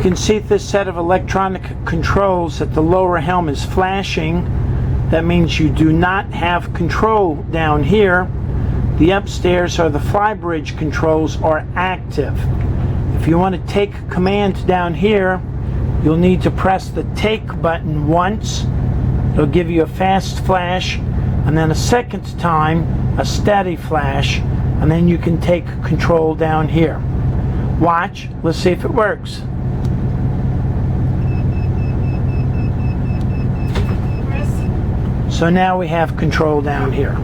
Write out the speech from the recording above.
can see this set of electronic controls that the lower helm is flashing. That means you do not have control down here. The upstairs or the flybridge controls are active. If you want to take command down here, you'll need to press the take button once. It'll give you a fast flash, and then a second time a steady flash, and then you can take control down here. Watch, let's see if it works. So now we have control down here.